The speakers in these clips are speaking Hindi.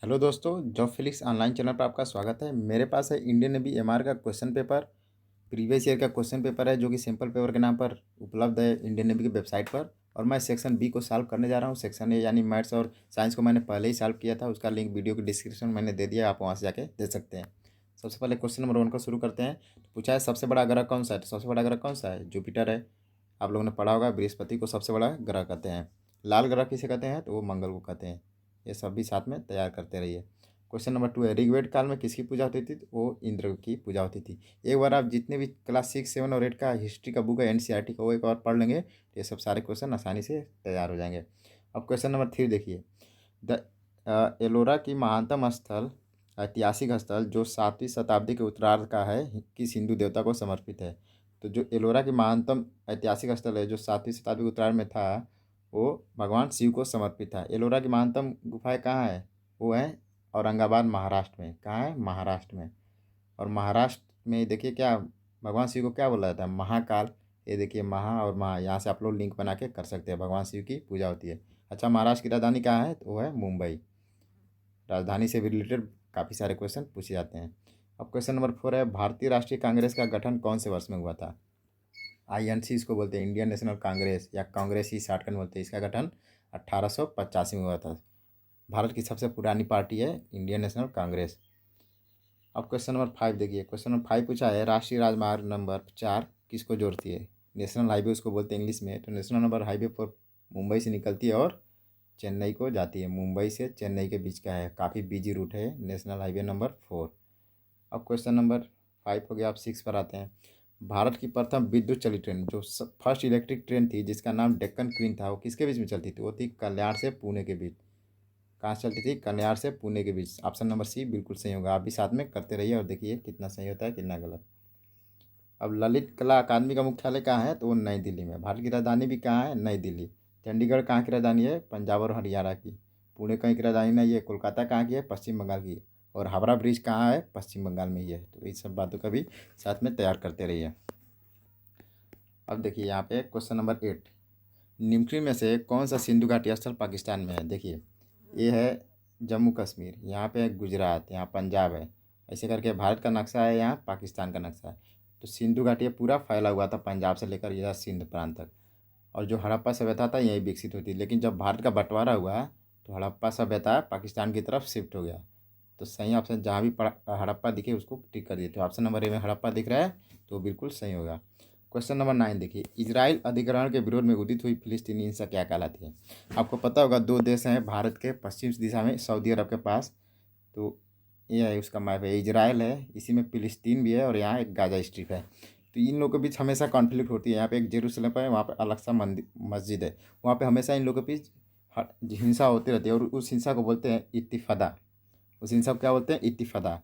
हेलो दोस्तों, जॉब फिलिक्स ऑनलाइन चैनल पर आपका स्वागत है। मेरे पास है इंडियन नेवी एमआर का क्वेश्चन पेपर। प्रीवियस ईयर का क्वेश्चन पेपर है जो कि सिंपल पेपर के नाम पर उपलब्ध है इंडियन नेवी की वेबसाइट पर। और मैं सेक्शन बी को सॉल्व करने जा रहा हूँ। सेक्शन ए यानी मैथ्स और साइंस को मैंने पहले ही सॉल्व किया था, उसका लिंक वीडियो की डिस्क्रिप्शन में मैंने दे दिया, आप वहाँ से जाके दे सकते हैं। सबसे पहले क्वेश्चन नंबर 1 को शुरू करते हैं। पूछा है सबसे बड़ा ग्रह कौन सा है, तो सबसे बड़ा ग्रह कौन सा है? जुपिटर है। आप लोगों ने पढ़ा होगा बृहस्पति को सबसे बड़ा ग्रह कहते हैं। लाल ग्रह किसे कहते हैं, तो वो मंगल को कहते हैं। ये सब भी साथ में तैयार करते रहिए। क्वेश्चन नंबर 2 है, ऋग्वेद काल में किसकी पूजा होती थी, तो वो इंद्र की पूजा होती थी। एक बार आप जितने भी क्लास 6, 7 और 8 का हिस्ट्री का बुक है एनसीईआरटी का, वो एक बार पढ़ लेंगे तो ये सब सारे क्वेश्चन आसानी से तैयार हो जाएंगे। अब क्वेश्चन नंबर 3 देखिए। द एलोरा की महानतम स्थल, ऐतिहासिक स्थल जो 7वीं शताब्दी के उत्तरार्ध का है, किस हिंदू देवता को समर्पित है? तो जो एलोरा की महानतम ऐतिहासिक स्थल है जो 7वीं शताब्दी के उत्तरार्ध में था, वो भगवान शिव को समर्पित था। एलोरा की महानतम गुफाएं कहाँ है? वो है औरंगाबाद महाराष्ट्र में। कहाँ है? महाराष्ट्र में। और महाराष्ट्र में देखिए क्या भगवान शिव को क्या बोला जाता है? महाकाल। ये देखिए महा और महा, यहाँ से आप लोग लिंक बना के कर सकते हैं, भगवान शिव की पूजा होती है। अच्छा, महाराष्ट्र की राजधानी कहाँ है, तो वो है मुंबई। राजधानी से भी रिलेटेड काफ़ी सारे क्वेश्चन पूछे जाते हैं। अब क्वेश्चन नंबर 4 है, भारतीय राष्ट्रीय कांग्रेस का गठन कौन से वर्ष में हुआ था? आईएनसी इसको बोलते हैं, इंडियन नेशनल कांग्रेस या कांग्रेस ही शॉर्टकट बोलते हैं। इसका गठन 1885 में हुआ था। भारत की सबसे पुरानी पार्टी है इंडियन नेशनल कांग्रेस। अब क्वेश्चन नंबर 5 देखिए। क्वेश्चन नंबर 5 पूछा है, राष्ट्रीय राजमार्ग नंबर 4 किसको जोड़ती है? नेशनल हाईवे उसको बोलते हैं इंग्लिश में। तो नेशनल नंबर हाईवे पर मुंबई से निकलती है और चेन्नई को जाती है। मुंबई से चेन्नई के बीच का है, काफ़ी बिजी रूट है नेशनल हाईवे नंबर 4। अब क्वेश्चन नंबर 5 हो गया। आप 6 पर आते हैं। भारत की प्रथम विद्युत चली ट्रेन, जो फर्स्ट इलेक्ट्रिक ट्रेन थी जिसका नाम डेक्कन क्वीन था, वो किसके बीच में चलती थी? वो थी कल्याण से पुणे के बीच। कहाँ से चलती थी? कल्याण से पुणे के बीच। ऑप्शन नंबर सी बिल्कुल सही होगा। आप भी साथ में करते रहिए और देखिए कितना सही होता है कितना गलत। अब ललित कला अकादमी का मुख्यालय कहाँ है, तो वो नई दिल्ली में। भारत की राजधानी भी कहाँ है? नई दिल्ली। चंडीगढ़ कहाँ की राजधानी है? पंजाब और हरियाणा की। पुणे कहीं की राजधानी नहीं है। कोलकाता कहाँ की है? पश्चिम बंगाल की। और हावड़ा ब्रिज कहाँ है? पश्चिम बंगाल में ही है। तो इस सब बातों का भी साथ में तैयार करते रहिए। अब देखिए यहाँ पे क्वेश्चन नंबर 8, निम्न में से कौन सा सिंधु घाटी स्थल पाकिस्तान में है? देखिए ये है जम्मू कश्मीर, यहाँ पे है गुजरात, यहाँ पंजाब है। ऐसे करके भारत का नक्शा है, यहाँ पाकिस्तान का नक्शा है। तो सिंधु घाटी ये पूरा फैला हुआ था पंजाब से लेकर यह सिंध प्रांत तक। और जो हड़प्पा सभ्यता था यहीं विकसित हुई थी, लेकिन जब भारत का बंटवारा हुआ तो हड़प्पा सभ्यता पाकिस्तान की तरफ शिफ्ट हो गया। तो सही ऑप्शन जहाँ भी हड़प्पा दिखे उसको टिक कर दिए। तो ऑप्शन नंबर ए में हड़प्पा दिख रहा है तो बिल्कुल सही होगा। क्वेश्चन नंबर 9 देखिए, इजराइल अधिग्रहण के विरोध में उदित हुई फिलिस्तीनी हिंसा क्या कहलाती है? आपको पता होगा दो देश हैं भारत के पश्चिम दिशा में, सऊदी अरब के पास। तो ये है उसका मैप है, इजराइल है, इसी में फिलिस्तीन भी है और यहाँ एक गाजा स्ट्रिप है। तो इन लोगों के बीच हमेशा कॉन्फ्लिक्ट होती है। यहाँ पे एक जेरूसलम पर है, वहाँ पे अलग सा मंदिर मस्जिद है, वहाँ पे हमेशा इन लोगों के बीच हिंसा होती रहती है और उस हिंसा को बोलते हैं इत्तिफादा। उस हिंसा को क्या बोलते हैं? इत्तिफादा।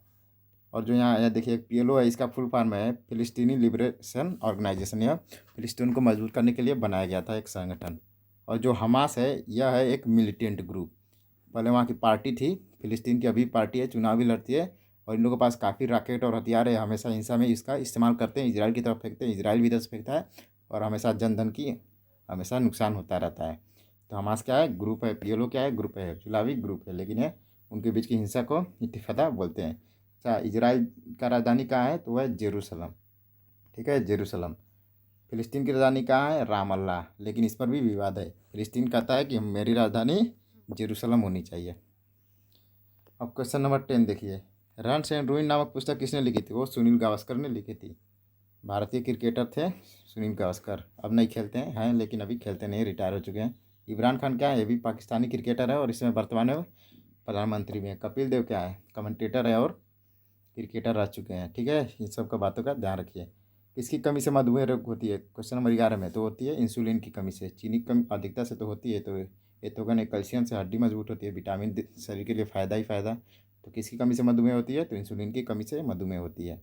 और जो यहाँ देखिए एक पीएलओ है, इसका फुल फॉर्म है फिलिस्तीनी लिबरेशन ऑर्गेनाइजेशन। यह फिलिस्तीन को मजबूत करने के लिए बनाया गया था एक संगठन। और जो हमास है यह है एक मिलिटेंट ग्रुप। पहले वहाँ की पार्टी थी फिलिस्तीन की, अभी पार्टी है, चुनाव भी लड़ती है। और इन लोगों के पास काफ़ी रॉकेट और हथियार है, हमेशा हिंसा में इसका इस्तेमाल करते हैं। इजराइल की तरफ फेंकते हैं, इजराइल भी इधर से फेंकता है और हमेशा जनधन की हमेशा नुकसान होता रहता है। तो हमास क्या है? ग्रुप है। पीएलओ क्या है? ग्रुप है, चुनावी ग्रुप है, लेकिन है उनके बीच की हिंसा को इत्तिफादा बोलते हैं। अच्छा, इजराइल का राजधानी कहाँ है, तो वह है जेरूसलम। ठीक है, जेरूसलम। फिलिस्तीन की राजधानी कहाँ है? रामल्ला। लेकिन इस पर भी विवाद है। फिलिस्तीन कहता है कि मेरी राजधानी जेरूसलम होनी चाहिए। अब क्वेश्चन नंबर 10 देखिए, रन्स एंड रूइन नामक पुस्तक किसने लिखी थी? वो सुनील गावस्कर ने लिखी थी। भारतीय क्रिकेटर थे सुनील गावस्कर। अब नहीं खेलते हैं लेकिन अभी खेलते नहीं, रिटायर हो चुके हैं। इमरान खान क्या है? ये भी पाकिस्तानी क्रिकेटर है और इसमें वर्तमान में प्रधानमंत्री में। कपिल देव क्या है? कमेंटेटर है और क्रिकेटर रह चुके हैं। ठीक है, इन सब का बातों का ध्यान रखिए। किसकी कमी से मधुमेह रोग होती है? क्वेश्चन नंबर 11 में तो होती है इंसुलिन की कमी से। चीनी की कमी अधिकता से तो होती है, तो ये तो कहने कैल्शियम से हड्डी मजबूत होती है, विटामिन डी शरीर के लिए फ़ायदा ही फ़ायदा। तो किसकी कमी से मधुमेह होती है? तो इंसुलिन की कमी से मधुमेह होती है।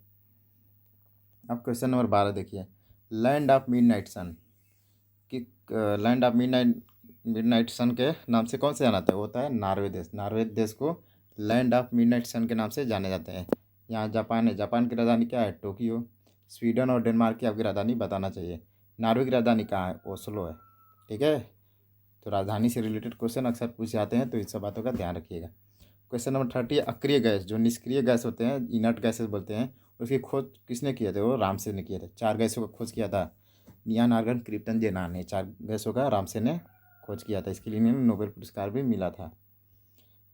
अब क्वेश्चन नंबर 12 देखिए, लैंड ऑफ मिडनाइट सन कि लैंड ऑफ मिडनाइट सन के नाम से कौन से जाना जाता है? वो होता है नॉर्वे देश। नॉर्वे देश को लैंड ऑफ मिडनाइट सन के नाम से जाने जाते हैं। यहाँ जापान है, जापान की राजधानी क्या है? टोक्यो। स्वीडन और डेनमार्क की आपकी राजधानी बताना चाहिए। नॉर्वे की राजधानी कहाँ है? ओस्लो है। ठीक है, तो राजधानी से रिलेटेड क्वेश्चन अक्सर पूछ जाते हैं, तो इन सब बातों का ध्यान रखिएगा। क्वेश्चन नंबर 30 है, अक्रिय गैस जो निष्क्रिय गैस होते हैं, इनर्ट गैसेस बोलते हैं, उसकी खोज किसने किए थे? वो रामसे ने किए थे। 4 गैसों का खोज किया था, नियान, आर्गन, क्रिप्टन, जेनान ने 4 गैसों का रामसे ने खोज किया था। इसके लिए इन्हें नोबेल पुरस्कार भी मिला था।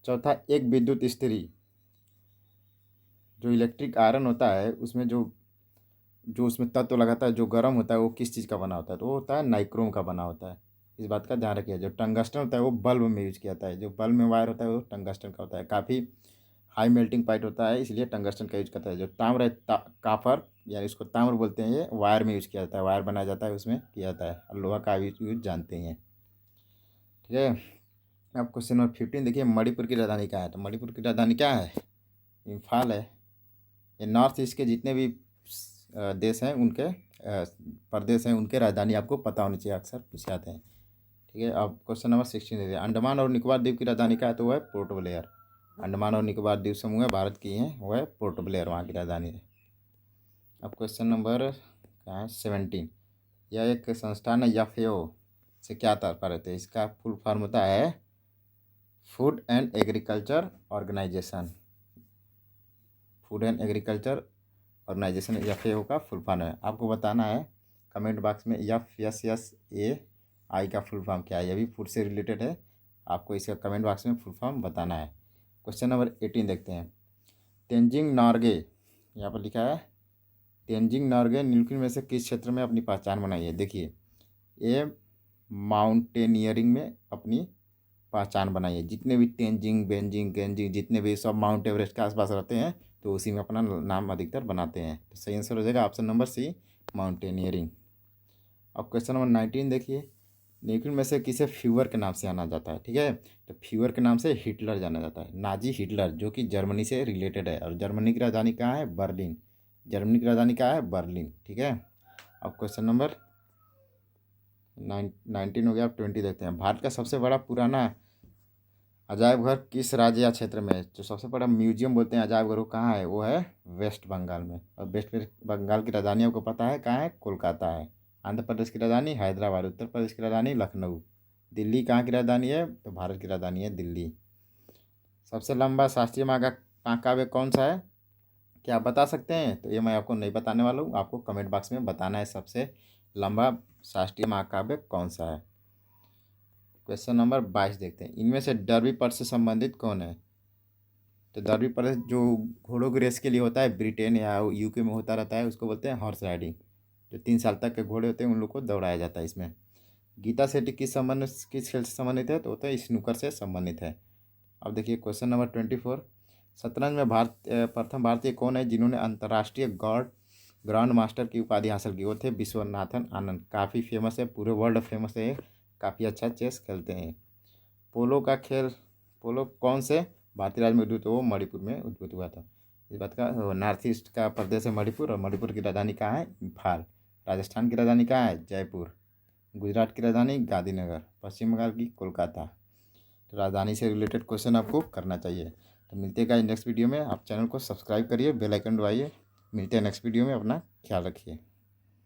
चौथा, एक विद्युत इस्त्री जो इलेक्ट्रिक आयरन होता है, उसमें जो जो उसमें तत्व लगाता है, जो गर्म होता है, वो किस चीज़ का बना होता है? तो वो होता है नाइक्रोम का बना होता है। इस बात का ध्यान रखिए। जो टंगस्टन होता है वो बल्ब में यूज किया जाता है, जो बल्ब में वायर होता है वो टंगस्टन का होता है। काफ़ी हाई मेल्टिंग पॉइंट होता है, इसलिए टंगस्टन का यूज करता है। जो ताम्र है, कापर यानी इसको ताम्र बोलते हैं, ये वायर में यूज किया जाता है, वायर बनाया जाता है उसमें किया जाता है। और लोहा का यूज जानते हैं। ठीक है। अब क्वेश्चन नंबर 15 देखिए, मणिपुर की राजधानी क्या है? तो मणिपुर की राजधानी क्या है? इम्फाल है। ये नॉर्थ ईस्ट के जितने भी देश हैं उनके प्रदेश हैं, उनके राजधानी आपको पता होनी चाहिए, अक्सर पूछे जाते हैं। ठीक है। अब क्वेश्चन नंबर 16 देखिए, अंडमान और निकोबार द्वीप की राजधानी क्या है? तो वह है पोर्ट ब्लेयर। अंडमान और निकोबार द्वीप समूह है, भारत की हैं, वह है पोर्ट ब्लेयर, वहाँ की राजधानी है। अब क्वेश्चन नंबर क्या है? 17, यह एक संस्थान है, FAO से क्या तात्पर्य है? इसका फुल फॉर्म होता है food and agriculture organization. Food and agriculture organization FAO का फुल फॉर्म है। आपको बताना है कमेंट बॉक्स में FSSAI का फुल फॉर्म क्या है। यह भी फूड से रिलेटेड है, आपको इसका कमेंट बॉक्स में फुल फॉर्म बताना है। क्वेश्चन नंबर 18 देखते हैं, तेंजिंग नॉर्गे, यहाँ पर लिखा है तेंजिंग नॉर्गे निम्नलिखित में से किस क्षेत्र में अपनी पहचान बनाई है? देखिए, ये माउंटेनियरिंग में अपनी पहचान बनाई है। जितने भी तेंजिंग, बेंजिंग, गेंजिंग, जितने भी सब माउंट एवरेस्ट के आसपास रहते हैं, तो उसी में अपना नाम अधिकतर बनाते हैं। तो सही आंसर हो जाएगा ऑप्शन नंबर C, माउंटेनियरिंग। अब क्वेश्चन नंबर 19 देखिए, निम्नलिखित में से किसे फ्यूअर के नाम से जाना जाता है? ठीक है। तो फ्यूअर के नाम से हिटलर जाना जाता है, नाजी हिटलर, जो कि जर्मनी से रिलेटेड है। और जर्मनी की राजधानी कहाँ है? बर्लिन। जर्मनी की राजधानी क्या है? बर्लिन। ठीक है। अब क्वेश्चन नंबर 19 हो गया। अब 20 देखते हैं, भारत का सबसे बड़ा पुराना अजायब घर किस राज्य या क्षेत्र में है? जो सबसे बड़ा म्यूजियम बोलते हैं अजायब घर, वो कहाँ है? वो है वेस्ट बंगाल में। और वेस्ट बंगाल की राजधानी आपको पता है कहाँ है? कोलकाता है। आंध्र प्रदेश की राजधानी हैदराबाद। उत्तर प्रदेश की राजधानी लखनऊ। दिल्ली कहाँ की राजधानी है? तो भारत की राजधानी है दिल्ली। सबसे लंबा शास्त्रीय महाकाव्य कौन सा है? क्या आप बता सकते हैं? तो ये मैं आपको नहीं बताने वाला हूँ, आपको कमेंट बॉक्स में बताना है सबसे लंबा शास्त्रीय महाकाव्य कौन सा है। क्वेश्चन नंबर 22 देखते हैं, इनमें से डर्बी पर्स से संबंधित कौन है? तो डर्बी पर्स जो घोड़ों की रेस के लिए होता है, ब्रिटेन या UK में होता रहता है, उसको बोलते हैं हॉर्स राइडिंग। जो 3 साल तक के घोड़े होते हैं उन लोग को दौड़ाया जाता है इसमें। गीता सेठी किस खेल से संबंधित है? तो होता है स्नूकर से संबंधित है। अब देखिए क्वेश्चन नंबर 24, शतरंज में प्रथम भारतीय कौन है जिन्होंने अंतर्राष्ट्रीय ग्रांड मास्टर की उपाधि हासिल की? वो थे विश्वनाथन आनंद। काफ़ी फेमस है, पूरे वर्ल्ड फेमस है, काफ़ी अच्छा चेस खेलते हैं। पोलो कौन से भारतीय राज्य में उद्भूत? वो मणिपुर में उद्भूत हुआ था। इस बात का नॉर्थ ईस्ट का प्रदेश है मणिपुर, और मणिपुर की राजधानी कहाँ है? इम्फाल। राजस्थान की राजधानी कहाँ है? जयपुर। गुजरात की राजधानी गांधीनगर। पश्चिम बंगाल की कोलकाता। तो राजधानी से रिलेटेड क्वेश्चन आपको करना चाहिए। तो मिलते हैं नेक्स्ट वीडियो में। आप चैनल को सब्सक्राइब करिए, बेल आइकन दबाइए। मिलते हैं नेक्स्ट वीडियो में, अपना ख्याल रखिए।